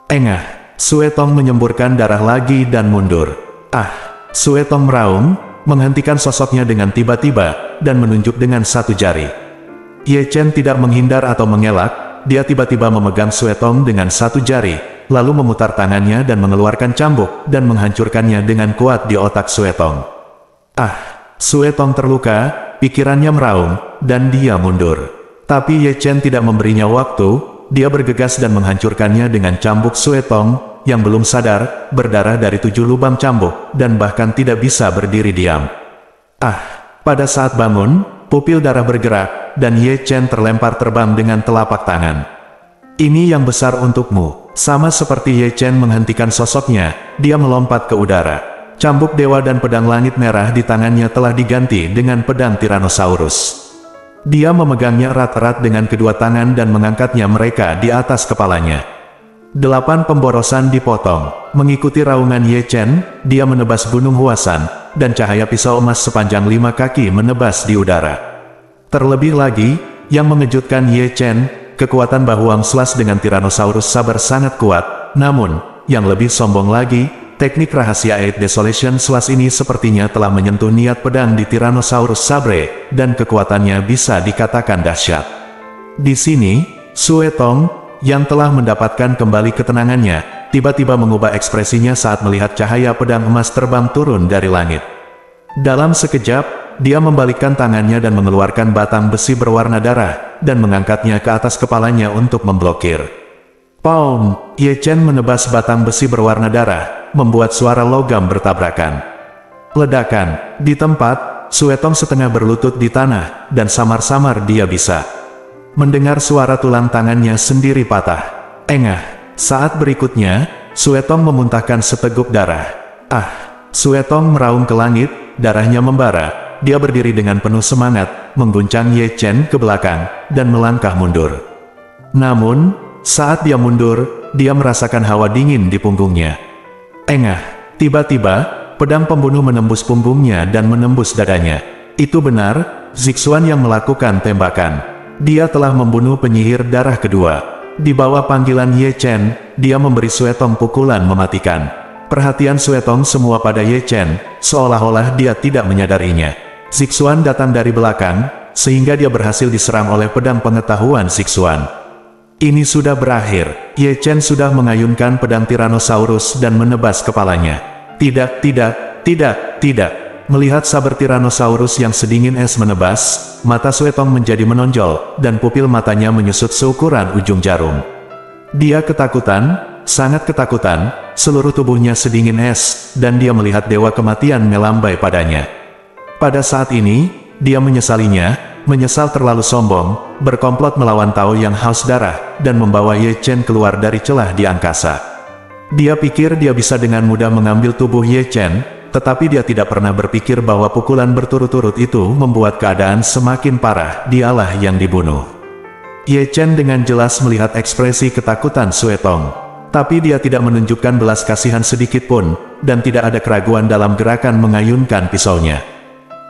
Engah. Sue Tong menyemburkan darah lagi dan mundur. Ah! Sue Tong meraung, menghentikan sosoknya dengan tiba-tiba, dan menunjuk dengan satu jari. Ye Chen tidak menghindar atau mengelak, dia tiba-tiba memegang Sue Tong dengan satu jari, lalu memutar tangannya dan mengeluarkan cambuk, dan menghancurkannya dengan kuat di otak Sue Tong. Ah! Sue Tong terluka, pikirannya meraung, dan dia mundur. Tapi Ye Chen tidak memberinya waktu, dia bergegas dan menghancurkannya dengan cambuk Sue Tong, yang belum sadar, berdarah dari 7 lubang cambuk, dan bahkan tidak bisa berdiri diam. Ah! Pada saat bangun, pupil darah bergerak, dan Ye Chen terlempar terbang dengan telapak tangan. Ini yang besar untukmu. Sama seperti Ye Chen menghentikan sosoknya, dia melompat ke udara. Cambuk dewa dan pedang langit merah di tangannya telah diganti dengan pedang Tyrannosaurus. Dia memegangnya erat-erat dengan kedua tangan dan mengangkatnya mereka di atas kepalanya. 8 pemborosan dipotong. Mengikuti raungan Ye Chen, dia menebas gunung Huasan, dan cahaya pisau emas sepanjang 5 kaki menebas di udara. Terlebih lagi, yang mengejutkan Ye Chen, kekuatan Bahuang Slash dengan Tyrannosaurus Saber sangat kuat, namun, yang lebih sombong lagi, teknik rahasia Eight Desolation Slash ini sepertinya telah menyentuh niat pedang di Tyrannosaurus Sabre, dan kekuatannya bisa dikatakan dahsyat. Di sini, Sue Tong, yang telah mendapatkan kembali ketenangannya, tiba-tiba mengubah ekspresinya saat melihat cahaya pedang emas terbang turun dari langit. Dalam sekejap, dia membalikkan tangannya dan mengeluarkan batang besi berwarna darah, dan mengangkatnya ke atas kepalanya untuk memblokir. Pound! Ye Chen menebas batang besi berwarna darah, membuat suara logam bertabrakan. Ledakan. Di tempat, Sue Tong setengah berlutut di tanah, dan samar-samar dia bisa mendengar suara tulang tangannya sendiri patah. Engah. Saat berikutnya, Sue Tong memuntahkan seteguk darah. Ah! Sue Tong meraung ke langit, darahnya membara. Dia berdiri dengan penuh semangat, mengguncang Ye Chen ke belakang, dan melangkah mundur. Namun, saat dia mundur, dia merasakan hawa dingin di punggungnya. Engah. Tiba-tiba, pedang pembunuh menembus punggungnya dan menembus dadanya. Itu benar, Zixuan yang melakukan tembakan. Dia telah membunuh penyihir darah kedua. Di bawah panggilan Ye Chen, dia memberi Sue Tong pukulan mematikan. Perhatian Sue Tong semua pada Ye Chen, seolah-olah dia tidak menyadarinya. Zixuan datang dari belakang, sehingga dia berhasil diserang oleh pedang pengetahuan Zixuan. Ini sudah berakhir. Ye Chen sudah mengayunkan pedang Tyrannosaurus dan menebas kepalanya. Tidak, tidak, tidak, tidak. Melihat saber Tyrannosaurus yang sedingin es menebas, mata Sue Tong menjadi menonjol, dan pupil matanya menyusut seukuran ujung jarum. Dia ketakutan, sangat ketakutan, seluruh tubuhnya sedingin es, dan dia melihat dewa kematian melambai padanya. Pada saat ini, dia menyesalinya, menyesal terlalu sombong, berkomplot melawan Tao yang haus darah, dan membawa Ye Chen keluar dari celah di angkasa. Dia pikir dia bisa dengan mudah mengambil tubuh Ye Chen, tetapi dia tidak pernah berpikir bahwa pukulan berturut-turut itu membuat keadaan semakin parah. Dialah yang dibunuh. Ye Chen dengan jelas melihat ekspresi ketakutan Sue Tong. Tapi dia tidak menunjukkan belas kasihan sedikit pun, dan tidak ada keraguan dalam gerakan mengayunkan pisaunya.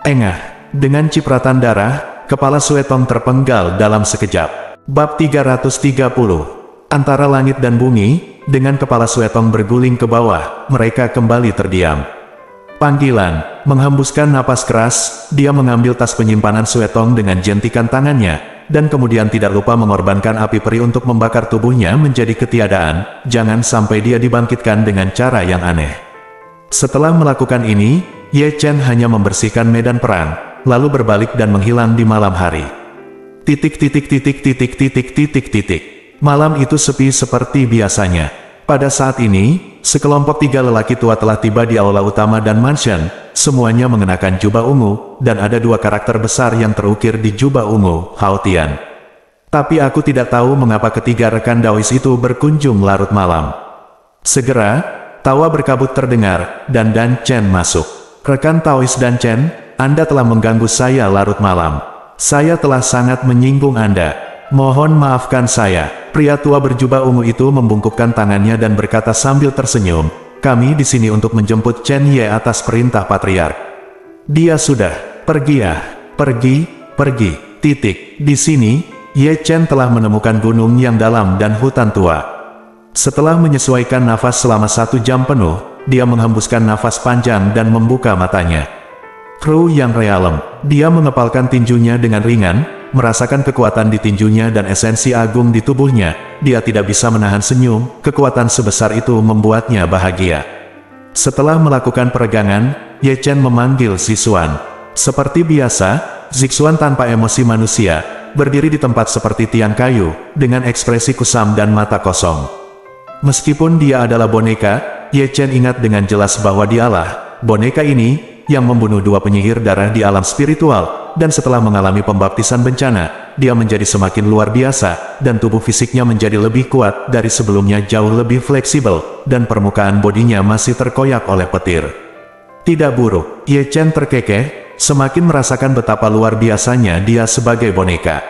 Engah. Dengan cipratan darah, kepala Sue Tong terpenggal dalam sekejap. Bab 330. Antara langit dan bumi, dengan kepala Sue Tong berguling ke bawah, mereka kembali terdiam. Panggilan. Menghembuskan napas keras, dia mengambil tas penyimpanan Sue Tong dengan jentikan tangannya, dan kemudian tidak lupa mengorbankan api peri untuk membakar tubuhnya menjadi ketiadaan. Jangan sampai dia dibangkitkan dengan cara yang aneh. Setelah melakukan ini, Ye Chen hanya membersihkan medan perang, lalu berbalik dan menghilang di malam hari. Malam itu sepi seperti biasanya. Pada saat ini, sekelompok 3 lelaki tua telah tiba di aula utama dan mansion, semuanya mengenakan jubah ungu, dan ada dua karakter besar yang terukir di jubah ungu, Hao Tian. Tapi aku tidak tahu mengapa ketiga rekan Daois itu berkunjung larut malam. Segera, tawa berkabut terdengar, dan Dan Chen masuk. Rekan Taois Dan Chen, Anda telah mengganggu saya larut malam. Saya telah sangat menyinggung Anda. Mohon maafkan saya. Pria tua berjubah ungu itu membungkukkan tangannya dan berkata sambil tersenyum, kami di sini untuk menjemput Chen Ye atas perintah Patriark. Dia sudah pergi ya. Pergi. Titik. Di sini, Ye Chen telah menemukan gunung yang dalam dan hutan tua. Setelah menyesuaikan nafas selama 1 jam penuh, dia menghembuskan nafas panjang dan membuka matanya. Kru yang realem, dia mengepalkan tinjunya dengan ringan, merasakan kekuatan di tinjunya dan esensi agung di tubuhnya. Dia tidak bisa menahan senyum, kekuatan sebesar itu membuatnya bahagia. Setelah melakukan peregangan, Ye Chen memanggil Zixuan. Seperti biasa, Zixuan tanpa emosi manusia, berdiri di tempat seperti tiang kayu, dengan ekspresi kusam dan mata kosong. Meskipun dia adalah boneka, Ye Chen ingat dengan jelas bahwa dialah boneka ini yang membunuh 2 penyihir darah di alam spiritual, dan setelah mengalami pembaptisan bencana, dia menjadi semakin luar biasa, dan tubuh fisiknya menjadi lebih kuat dari sebelumnya, jauh lebih fleksibel, dan permukaan bodinya masih terkoyak oleh petir. Tidak buruk, Ye Chen terkekeh, semakin merasakan betapa luar biasanya dia sebagai boneka.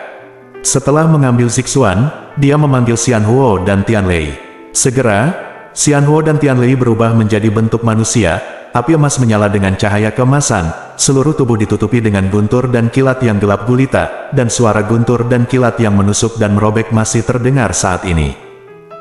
Setelah mengambil Zixuan, dia memanggil Xian Huo dan Tian Lei. Segera, Xian Huo dan Tian Lei berubah menjadi bentuk manusia. Api emas menyala dengan cahaya keemasan, seluruh tubuh ditutupi dengan guntur dan kilat yang gelap gulita, dan suara guntur dan kilat yang menusuk dan merobek masih terdengar saat ini.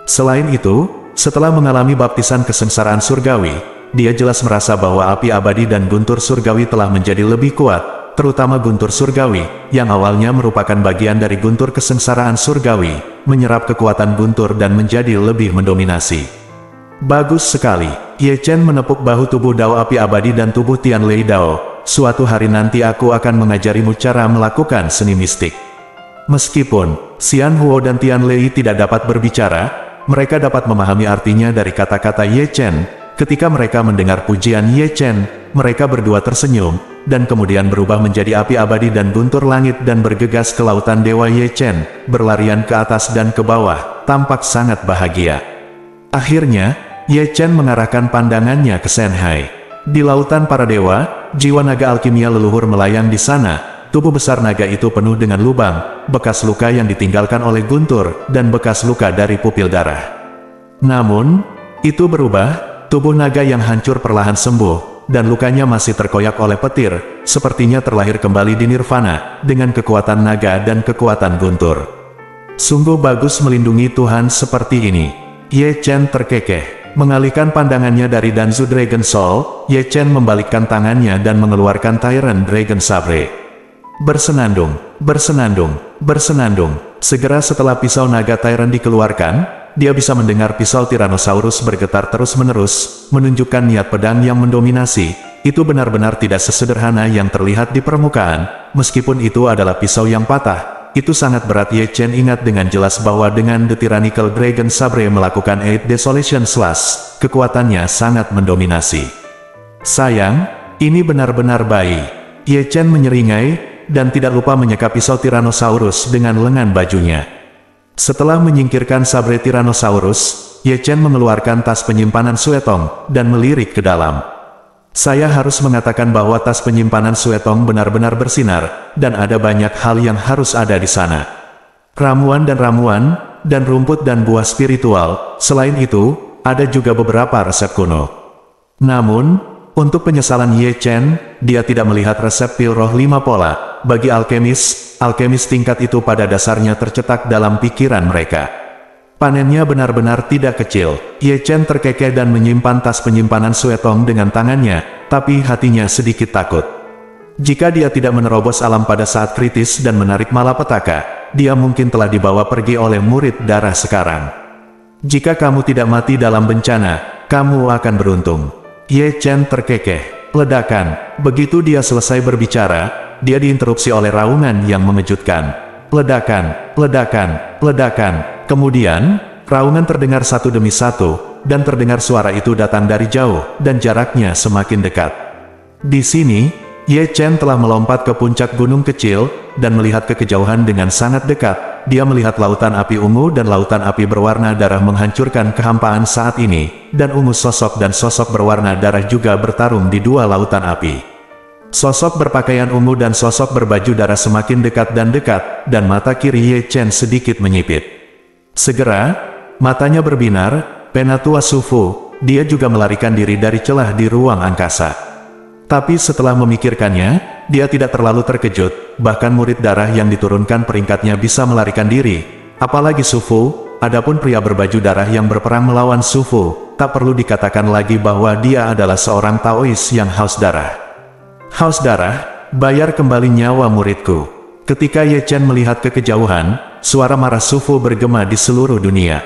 Selain itu, setelah mengalami baptisan kesengsaraan surgawi, dia jelas merasa bahwa api abadi dan guntur surgawi telah menjadi lebih kuat, terutama guntur surgawi, yang awalnya merupakan bagian dari guntur kesengsaraan surgawi, menyerap kekuatan guntur dan menjadi lebih mendominasi. Bagus sekali. Ye Chen menepuk bahu tubuh Dao api abadi dan tubuh Tian Lei Dao. Suatu hari nanti aku akan mengajarimu cara melakukan seni mistik. Meskipun Xian Huo dan Tian Lei tidak dapat berbicara, mereka dapat memahami artinya dari kata-kata Ye Chen. Ketika mereka mendengar pujian Ye Chen, mereka berdua tersenyum, dan kemudian berubah menjadi api abadi dan guntur langit dan bergegas ke lautan Dewa Ye Chen, berlarian ke atas dan ke bawah, tampak sangat bahagia. Akhirnya, Ye Chen mengarahkan pandangannya ke Shanghai. Di lautan para dewa, jiwa naga alkimia leluhur melayang di sana. Tubuh besar naga itu penuh dengan lubang, bekas luka yang ditinggalkan oleh guntur, dan bekas luka dari pupil darah. Namun, itu berubah, tubuh naga yang hancur perlahan sembuh, dan lukanya masih terkoyak oleh petir, sepertinya terlahir kembali di nirvana, dengan kekuatan naga dan kekuatan guntur. Sungguh bagus melindungi Tuhan seperti ini. Ye Chen terkekeh. Mengalihkan pandangannya dari Danzu Dragon Soul, Ye Chen membalikkan tangannya dan mengeluarkan Tyrant Dragon Sabre. Bersenandung. Segera setelah pisau naga Tyrant dikeluarkan, dia bisa mendengar pisau Tyrannosaurus bergetar terus-menerus, menunjukkan niat pedang yang mendominasi. Itu benar-benar tidak sesederhana yang terlihat di permukaan, meskipun itu adalah pisau yang patah. Itu sangat berat. Ye Chen ingat dengan jelas bahwa dengan The Tyrannical Dragon Sabre melakukan Eight Desolation Slash, kekuatannya sangat mendominasi. Sayang, ini benar-benar bayi. Ye Chen menyeringai, dan tidak lupa menyekap pisau Tyrannosaurus dengan lengan bajunya. Setelah menyingkirkan sabre Tyrannosaurus, Ye Chen mengeluarkan tas penyimpanan Suetong, dan melirik ke dalam. Saya harus mengatakan bahwa tas penyimpanan Suetong benar-benar bersinar, dan ada banyak hal yang harus ada di sana. Ramuan, dan rumput dan buah spiritual. Selain itu, ada juga beberapa resep kuno. Namun, untuk penyesalan Ye Chen, dia tidak melihat resep pil roh 5 pola. Bagi alkemis tingkat itu pada dasarnya tercetak dalam pikiran mereka. Panennya benar-benar tidak kecil. Ye Chen terkekeh dan menyimpan tas penyimpanan Suetong dengan tangannya, tapi hatinya sedikit takut. Jika dia tidak menerobos alam pada saat kritis dan menarik malapetaka, dia mungkin telah dibawa pergi oleh murid darah sekarang. Jika kamu tidak mati dalam bencana, kamu akan beruntung. Ye Chen terkekeh. Ledakan. Begitu dia selesai berbicara, dia diinterupsi oleh raungan yang mengejutkan. Ledakan. Kemudian, raungan terdengar satu demi satu, dan terdengar suara itu datang dari jauh, dan jaraknya semakin dekat. Di sini, Ye Chen telah melompat ke puncak gunung kecil, dan melihat ke kejauhan dengan sangat dekat. Dia melihat lautan api ungu dan lautan api berwarna darah menghancurkan kehampaan saat ini, dan ungu sosok dan sosok berwarna darah juga bertarung di dua lautan api. Sosok berpakaian ungu dan sosok berbaju darah semakin dekat, dan mata kiri Ye Chen sedikit menyipit. Segera, matanya berbinar, Penatua Sufu, dia juga melarikan diri dari celah di ruang angkasa. Tapi setelah memikirkannya, dia tidak terlalu terkejut, bahkan murid darah yang diturunkan peringkatnya bisa melarikan diri. Apalagi Sufu, adapun pria berbaju darah yang berperang melawan Sufu, tak perlu dikatakan lagi bahwa dia adalah seorang Taois yang haus darah. Haus darah, bayar kembali nyawa muridku. Ketika Ye Chen melihat ke kejauhan, suara marah Sufu bergema di seluruh dunia.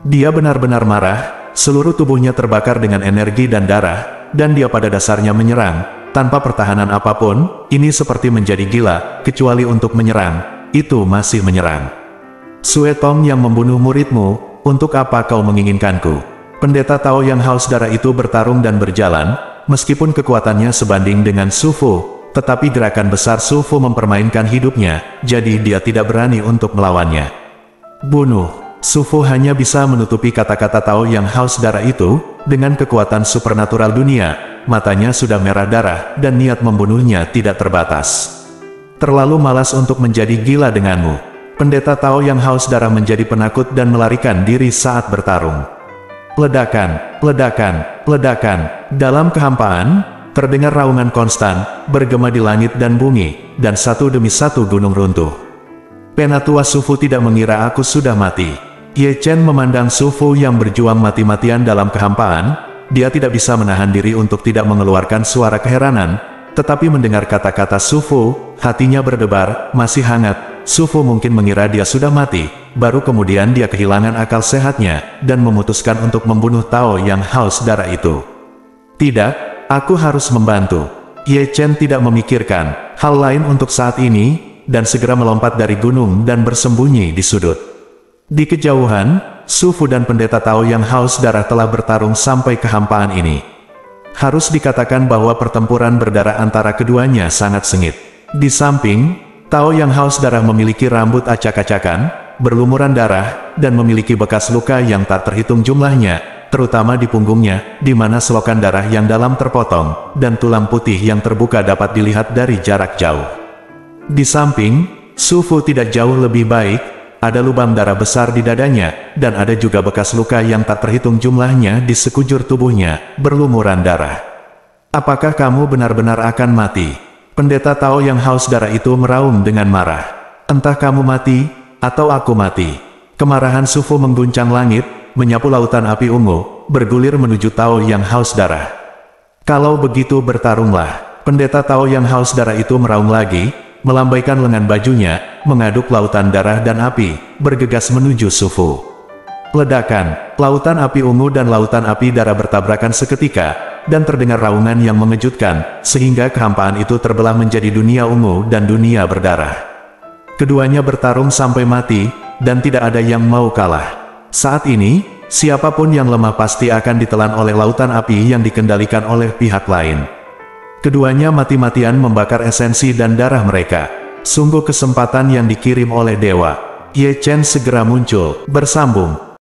Dia benar-benar marah, seluruh tubuhnya terbakar dengan energi dan darah, dan dia pada dasarnya menyerang, tanpa pertahanan apapun. Ini seperti menjadi gila, kecuali untuk menyerang, itu masih menyerang. Sue Tong yang membunuh muridmu, untuk apa kau menginginkanku? Pendeta Tao yang haus darah itu bertarung dan berjalan, meskipun kekuatannya sebanding dengan Sufu, tetapi gerakan besar Sufu mempermainkan hidupnya, jadi dia tidak berani untuk melawannya. Bunuh. Sufu hanya bisa menutupi kata-kata Tao yang haus darah itu, dengan kekuatan supernatural dunia, matanya sudah merah darah, dan niat membunuhnya tidak terbatas. Terlalu malas untuk menjadi gila denganmu. Pendeta Tao yang haus darah menjadi penakut dan melarikan diri saat bertarung. Ledakan, ledakan, ledakan. Dalam kehampaan, terdengar raungan konstan, bergema di langit dan bumi, dan satu demi satu gunung runtuh. Penatua Sufu tidak mengira aku sudah mati. Ye Chen memandang Sufu yang berjuang mati-matian dalam kehampaan. Dia tidak bisa menahan diri untuk tidak mengeluarkan suara keheranan, tetapi mendengar kata-kata Sufu, hatinya berdebar, masih hangat. Sufu mungkin mengira dia sudah mati, baru kemudian dia kehilangan akal sehatnya, dan memutuskan untuk membunuh Tao yang haus darah itu. Tidak, aku harus membantu. Ye Chen tidak memikirkan hal lain untuk saat ini, dan segera melompat dari gunung dan bersembunyi di sudut. Di kejauhan, Sufu dan pendeta Tao yang haus darah telah bertarung sampai kehampaan ini. Harus dikatakan bahwa pertempuran berdarah antara keduanya sangat sengit. Di samping, Tao yang haus darah memiliki rambut acak-acakan, berlumuran darah, dan memiliki bekas luka yang tak terhitung jumlahnya, terutama di punggungnya, di mana selokan darah yang dalam terpotong, dan tulang putih yang terbuka dapat dilihat dari jarak jauh. Di samping, Sufu tidak jauh lebih baik. Ada lubang darah besar di dadanya, dan ada juga bekas luka yang tak terhitung jumlahnya di sekujur tubuhnya, berlumuran darah. Apakah kamu benar-benar akan mati? Pendeta Tao yang haus darah itu meraung dengan marah. Entah kamu mati, atau aku mati. Kemarahan Sufu mengguncang langit, menyapu lautan api ungu, bergulir menuju Tao yang haus darah. Kalau begitu bertarunglah. Pendeta Tao yang haus darah itu meraung lagi, melambaikan lengan bajunya, mengaduk lautan darah dan api, bergegas menuju Sufu. Ledakan, lautan api ungu dan lautan api darah bertabrakan seketika, dan terdengar raungan yang mengejutkan, sehingga kehampaan itu terbelah menjadi dunia ungu dan dunia berdarah. Keduanya bertarung sampai mati, dan tidak ada yang mau kalah. Saat ini, siapapun yang lemah pasti akan ditelan oleh lautan api yang dikendalikan oleh pihak lain. Keduanya mati-matian membakar esensi dan darah mereka. Sungguh kesempatan yang dikirim oleh dewa. Ye Chen segera muncul, bersambung.